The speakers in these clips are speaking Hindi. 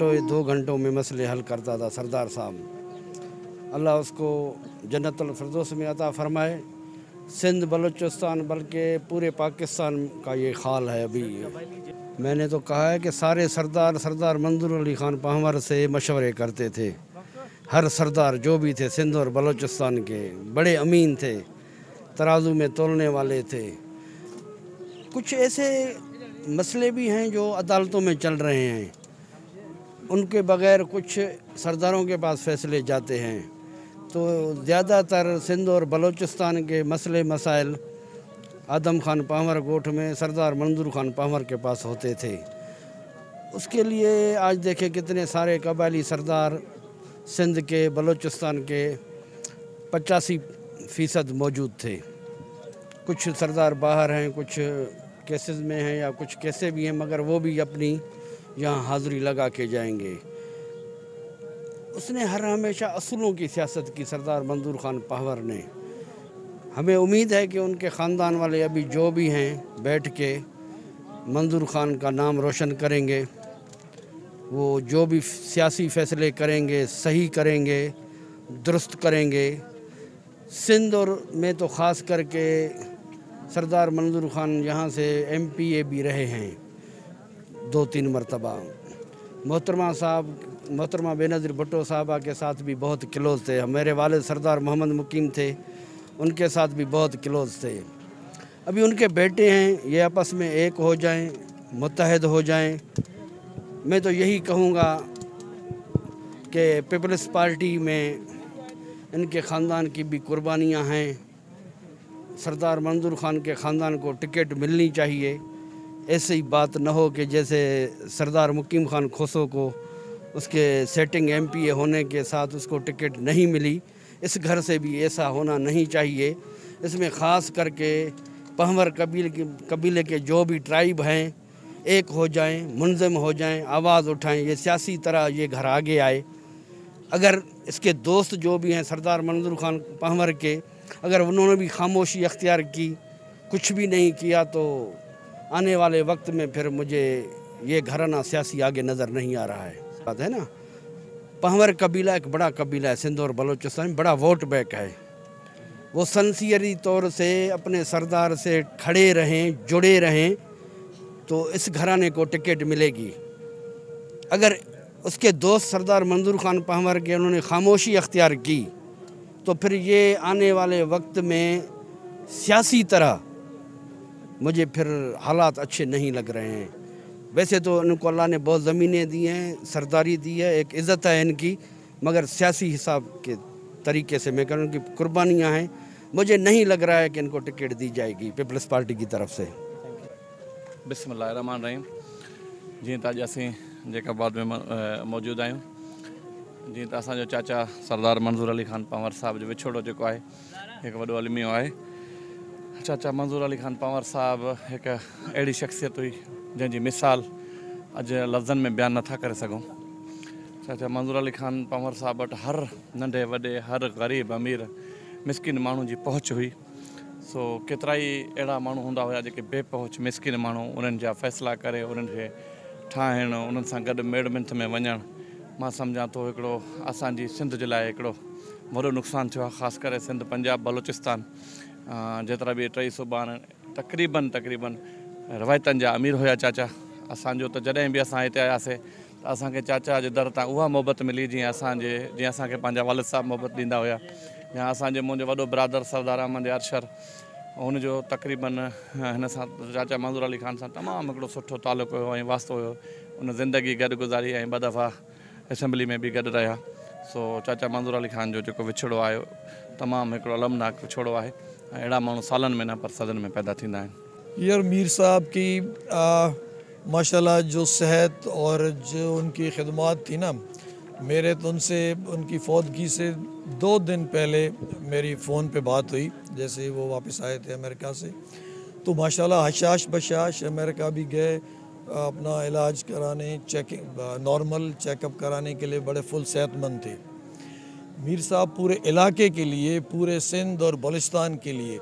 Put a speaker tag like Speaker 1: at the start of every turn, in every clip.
Speaker 1: 2 घंटों में मसले हल करता था सरदार साहब। अल्लाह उसको जन्नतुल फिरदौस में अता फरमाए। सिंध बलूचिस्तान बल्कि पूरे पाकिस्तान का ये ख्याल है। अभी मैंने तो कहा है कि सारे सरदार मंजूर अली खान पाहवर से मशवरे करते थे। हर सरदार जो भी थे सिंध और बलूचिस्तान के बड़े अमीन थे, तराजू में तोलने वाले थे। कुछ ऐसे मसले भी हैं जो अदालतों में चल रहे हैं, उनके बगैर कुछ सरदारों के पास फैसले जाते हैं। तो ज़्यादातर सिंध और बलूचिस्तान के मसले मसाइल आदम खान पाहवर गोठ में सरदार मंजूर खान पाहवर के पास होते थे। उसके लिए आज देखें कितने सारे कबायली सरदार सिंध के बलूचिस्तान के 85% मौजूद थे। कुछ सरदार बाहर हैं, कुछ केसेस में हैं या कुछ कैसे भी हैं, मगर वो भी अपनी यहाँ हाज़िरी लगा के जाएंगे। उसने हमेशा असूलों की सियासत की सरदार मंजूर खान पाहवर ने। हमें उम्मीद है कि उनके ख़ानदान वाले अभी जो भी हैं बैठ के मंजूर खान का नाम रोशन करेंगे। वो जो भी सियासी फ़ैसले करेंगे सही करेंगे, दुरुस्त करेंगे। सिंध और में तो ख़ास करके सरदार मंजूर खान यहाँ से MPA भी रहे हैं 2-3 मरतबा। मोहतरमा बेनज़ीर भुट्टो साहबा के साथ भी बहुत क्लोज़ थे। मेरे वालिद सरदार मोहम्मद मुकीम थे, उनके साथ भी बहुत क्लोज़ थे। अभी उनके बेटे हैं, ये आपस में एक हो जाएं, मुत्तहद हो जाएं। मैं तो यही कहूँगा कि पीपल्स पार्टी में इनके ख़ानदान की भी कुर्बानियाँ हैं। सरदार मंजूर खान के ख़ानदान को टिकट मिलनी चाहिए। ऐसी बात न हो कि जैसे सरदार मुकीम खान खोसो को उसके सेटिंग MPA होने के साथ उसको टिकट नहीं मिली। इस घर से भी ऐसा होना नहीं चाहिए। इसमें ख़ास करके पाहवर कबीले के जो भी ट्राइब हैं एक हो जाएं, मुंज़म हो जाएं, आवाज़ उठाएं। ये सियासी तरह ये घर आगे आए। अगर इसके दोस्त जो भी हैं सरदार मंजूर खान पाहवर के, अगर उन्होंने भी खामोशी अख्तियार की, कुछ भी नहीं किया, तो आने वाले वक्त में फिर मुझे ये घराना सियासी आगे नज़र नहीं आ रहा है। बात है ना, पाहवर कबीला एक बड़ा कबीला है सिंध और बलूचिस्तान में, बड़ा वोट बैंक है। वो सनसियरी तौर से अपने सरदार से खड़े रहें, जुड़े रहें, तो इस घराने को टिकट मिलेगी। अगर उसके दोस्त सरदार मंजूर खान पाहवर के उन्होंने खामोशी अख्तियार की, तो फिर ये आने वाले वक्त में सियासी तरह मुझे फिर हालात अच्छे नहीं लग रहे हैं। वैसे तो इनको अल्लाह ने बहुत ज़मीनें दी हैं, सरदारी दी है, एक इज़्ज़त है इनकी, मगर सियासी हिसाब के तरीके से मैं कहूँ उनकी कुर्बानियाँ हैं। मुझे नहीं लग रहा है कि इनको टिकट दी जाएगी पीपल्स पार्टी की तरफ से।
Speaker 2: बिस्मिल्लाहिर्रहमानिर्रहीम। जी अॼु असीं जैकबाद में मौजूद आहियूं। जी असांजो चाचा सरदार मंजूर अली खान पाहवर साहब जो विछोड़ो जेको आहे हिकु वॾो अलमियो आहे। चाचा मंजूर अली खान पाहवर साहब हिकु अहिड़ी शख़्सियत हुई जंहिंजी मिसाल अॼु लफ़्ज़नि में बयानु नथा करे सघूं। चाचा मंजूर अली खान पाहवर साहब वटि हर नंढे वॾे, हर ग़रीब अमीर मिसकिन माण्हू जी पहुच हुई। सो केतिरा ई अहिड़ा माण्हू हूंदा हुआ जेके बेपहुच मिसकिन माण्हू, उन्हनि जा फ़ैसिला करे, उन्हनि खे ठाहिणु, उन्हनि सां गॾु मेड़ मिंथ में वञणु, मां सम्झां थो हिकिड़ो असांजी सिंध जे लाइ हिकिड़ो वॾो नुक़सानु थियो आहे। ख़ासि करे सिंध, पंजाब, बलूचिस्तान जेतिरा बि 3 सूबा आहिनि, तक़रीबन रवायतनि जा अमीर हुया चाचा। असांजो त जॾहिं बि असां हिते आयासीं त असांखे चाचा जे दर तां उहा मोहबत मिली जीअं असांखे पंहिंजा वालिद साहब मोहबत ॾींदा हुया। या मुंहिंजो वॾो बिरादर सरदार अहमद अरशर, हुनजो तक़रीबन हिन सां चाचा मंजूर अली खान सां तमामु हिकिड़ो सुठो तालुक़ु हुयो ऐं वास्तो हुयो। उन ज़िंदगी गॾु गुज़ारी ऐं 2 दफ़ा असेंबली में बि गॾु रहिया। सो चाचा मंजूर अली खान जो जेको विछड़ो आयो तमामु हिकिड़ो अलमनाक विछड़ो आहे। अहिड़ा माण्हू सालनि में न पर सदन में पैदा थींदा आहिनि।
Speaker 3: यार मीर साहब की माशाल्लाह जो सेहत और जो उनकी खिदमत थी ना, मेरे तो उनसे उनकी फौतगी से 2 दिन पहले मेरी फ़ोन पे बात हुई। जैसे वो वापस आए थे अमेरिका से, तो माशाल्लाह हशाश बशाश अमेरिका भी गए अपना इलाज कराने, नॉर्मल चेकअप कराने के लिए बड़े फुल सेहतमंद थे। मीर साहब पूरे इलाके के लिए, पूरे सिंध और बलूचिस्तान के लिए,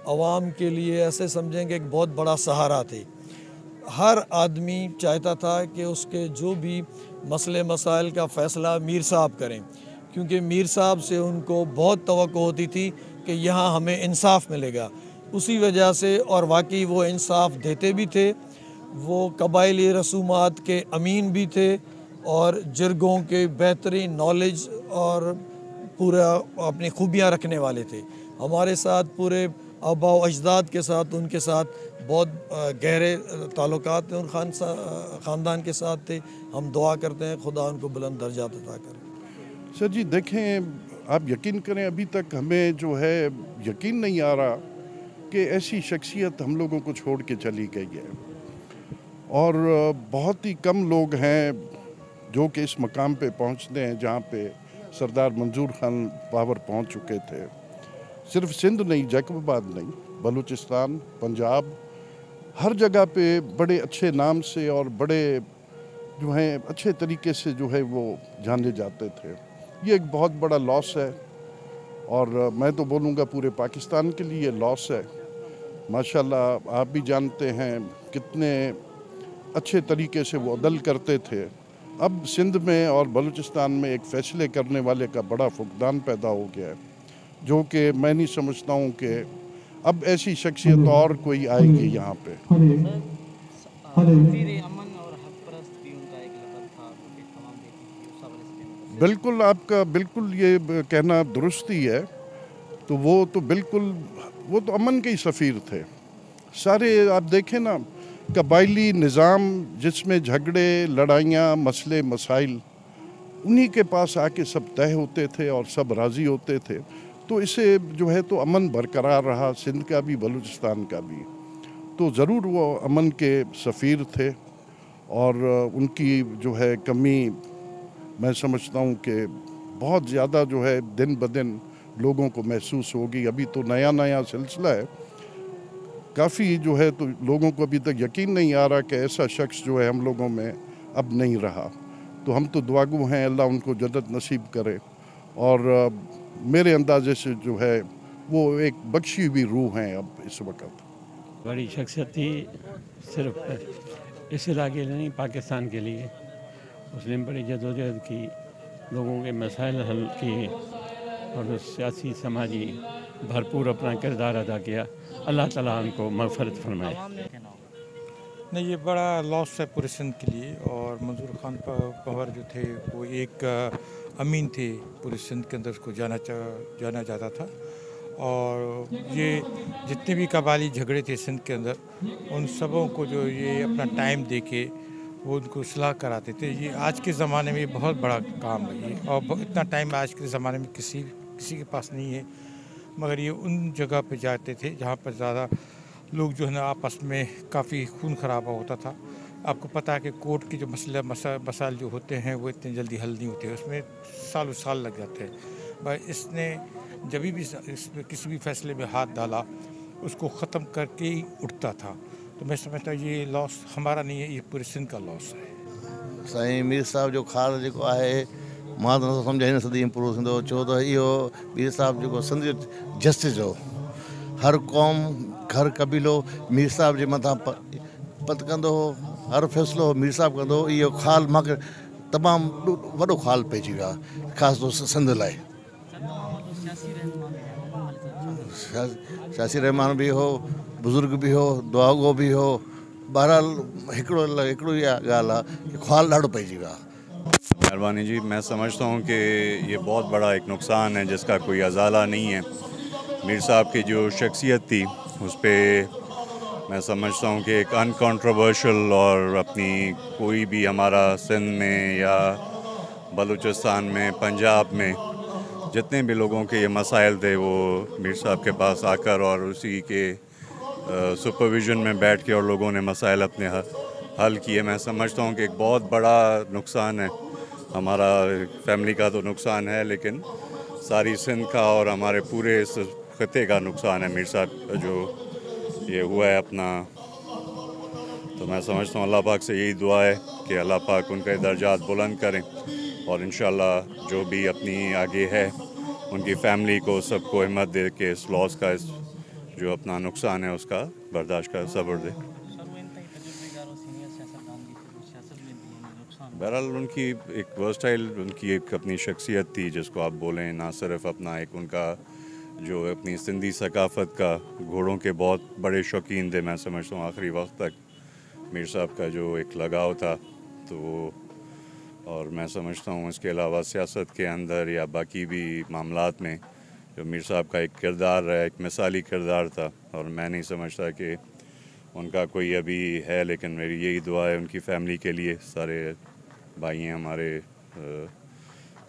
Speaker 3: अवाम के लिए ऐसे समझेंगे एक बहुत बड़ा सहारा थे। हर आदमी चाहता था कि उसके जो भी मसले मसाइल का फ़ैसला मीर साहब करें, क्योंकि मीर साहब से उनको बहुत तवक्को होती थी कि यहाँ हमें इंसाफ मिलेगा। उसी वजह से, और वाकई वो इंसाफ देते भी थे, वो कबायली रसूमात के अमीन भी थे और जिरगों के बेहतरीन नॉलेज और पूरा अपनी खूबियाँ रखने वाले थे। हमारे साथ पूरे आबा व अजदाद के साथ, उनके साथ बहुत गहरे ताल्लुकात उन ख़ानदान के साथ थे। हम दुआ करते हैं खुदा उनको बुलंद दर्जात अता करे।
Speaker 4: सर जी देखें, आप यकीन करें, अभी तक हमें जो है यकीन नहीं आ रहा कि ऐसी शख्सियत हम लोगों को छोड़ के चली गई है। और बहुत ही कम लोग हैं जो कि इस मकाम पे पहुंचते हैं जहां पे सरदार मंजूर खान पावर पहुंच चुके थे। सिर्फ सिंध नहीं, जैकबाबाद नहीं, बलूचिस्तान, पंजाब, हर जगह पे बड़े अच्छे नाम से और बड़े जो हैं अच्छे तरीके से जो है वो जाने जाते थे। ये एक बहुत बड़ा लॉस है और मैं तो बोलूँगा पूरे पाकिस्तान के लिए लॉस है। माशाल्लाह आप भी जानते हैं कितने अच्छे तरीके से वो अदल करते थे। अब सिंध में और बलूचिस्तान में एक फ़ैसले करने वाले का बड़ा फुकदान पैदा हो गया है, जो कि मैं नहीं समझता हूँ कि अब ऐसी शख्सियत और कोई आएगी यहाँ पे। बिल्कुल, आपका बिल्कुल ये कहना दुरुस्त ही है। तो वो तो बिल्कुल, वो तो अमन के ही सफ़ीर थे। सारे आप देखें ना, कबायली निज़ाम जिसमें झगड़े, लड़ाइयाँ, मसले मसाइल, उन्हीं के पास आके सब तय होते थे और सब राज़ी होते थे। तो इससे जो है तो अमन बरकरार रहा, सिंध का भी, बलूचिस्तान का भी। तो ज़रूर वो अमन के सफ़ीर थे और उनकी जो है कमी मैं समझता हूँ कि बहुत ज़्यादा जो है दिन ब दिन लोगों को महसूस होगी। अभी तो नया नया सिलसिला है, काफ़ी जो है तो लोगों को अभी तक यकीन नहीं आ रहा कि ऐसा शख्स जो है हम लोगों में अब नहीं रहा। तो हम तो दुआगो हैं, अल्लाह उनको जन्नत नसीब करे। और मेरे अंदाजे से जो है वो एक बख्शी हुई रूह हैं अब इस वक्त।
Speaker 5: बड़ी शख्सियत थी, सिर्फ इस इलाके नहीं पाकिस्तान के लिए। उसने बड़ी जदोजहद की, लोगों के मसाइल हल किए और सियासी समाजी भरपूर अपना किरदार अदा किया। अल्लाह ताला उनको मग़फ़िरत फरमाए।
Speaker 6: नहीं, ये बड़ा लॉस है पूरे सिंध के लिए। और मंजूर खान पंवर जो थे वो एक अमीन थे पूरे सिंध के अंदर, उसको जाना जाता था। और ये जितने भी कबायली झगड़े थे सिंध के अंदर, उन सबों को जो ये अपना टाइम दे के वो उनको इस्लाह कराते थे। ये आज के ज़माने में बहुत बड़ा काम है ये, और इतना टाइम आज के ज़माने में किसी के पास नहीं है। मगर ये उन जगह पे जाते थे जहाँ पर ज़्यादा लोग जो है ना आपस में काफ़ी खून खराबा होता था। आपको पता है कि कोर्ट के जो मसाइल जो होते हैं वो इतनी जल्दी हल नहीं होते, उसमें सालों साल लग जाते हैं। पर इसने जब भी इसमें किसी भी फैसले में हाथ डाला, उसको ख़त्म करके ही उठता था। तो मैं समझता हूँ ये लॉस हमारा नहीं है, ये पूरे सिंध का लॉस है।
Speaker 7: साईं मीर साहब जो ख़्यालु जेको आहे, मां त नथो सम्झाए न सघंदुमि पूरो थींदो। छो त इहो मीर साहब जेको सिंध जो जस्टिस हो, हर क़ौम, हर कबीलो मीर साहब जे मथां पत कंदो हो, हर फ़ैसिलो मीर साहब कंदो हो। इहो ख़्यालु मूंखे तमामु वॾो ख़्यालु पइजी वियो आहे, ख़ासि तौर सिंध लाइ। सियासी रहमान भी हो, बुज़ुर्ग भी हो, दुआगो भी हो। बहरहाल हिकिड़ो इहा ॻाल्हि आहे कि ख़्यालु ॾाढो पइजी वियो आहे।
Speaker 8: मेहरबानी जी, मैं समझता हूँ कि ये बहुत बड़ा एक नुकसान है जिसका कोई अज़ाला नहीं है। मीर साहब की जो शख्सियत थी उस पर मैं समझता हूँ कि एक अनकंट्रोवर्शियल, और अपनी कोई भी हमारा सिंध में या बलूचिस्तान में, पंजाब में जितने भी लोगों के ये मसाइल थे वो मीर साहब के पास आकर और उसी के सुपरविज़न में बैठ के और लोगों ने मसाइल अपने हल किए। मैं समझता हूँ कि एक बहुत बड़ा नुकसान है, हमारा फैमिली का तो नुकसान है, लेकिन सारी सिंध का और हमारे पूरे इस खत्े का नुकसान है मीर साहब का जो ये हुआ है अपना। तो मैं समझता हूँ अल्लाह पाक से यही दुआ है कि अल्लाह पाक उनके दर्जात बुलंद करें और इंशाअल्लाह जो भी अपनी आगे है उनकी फैमिली को सबको हिम्मत दे के इस लॉस का, इस जो अपना नुकसान है उसका बर्दाश्त का सब्र दे। बहरहाल उनकी एक वर्सटाइल, उनकी एक अपनी शख्सियत थी जिसको आप बोलें, ना सिर्फ अपना एक उनका जो अपनी सिंधी सकाफ़त का, घोड़ों के बहुत बड़े शौकीन थे। मैं समझता हूँ आखिरी वक्त तक मीर साहब का जो एक लगाव था, तो और मैं समझता हूँ इसके अलावा सियासत के अंदर या बाकी भी मामलात में जो मीर साहब का एक किरदार है, एक मिसाली किरदार था। और मैं नहीं समझता कि उनका कोई अभी है, लेकिन मेरी यही दुआ है उनकी फ़ैमिली के लिए, सारे भाई हैं हमारे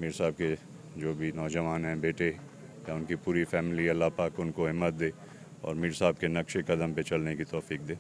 Speaker 8: मीर साहब के जो भी नौजवान हैं, बेटे या उनकी पूरी फ़ैमिली, अल्लाह पाक उनको हिम्मत दे और मीर साहब के नक्शे कदम पे चलने की तौफीक दे।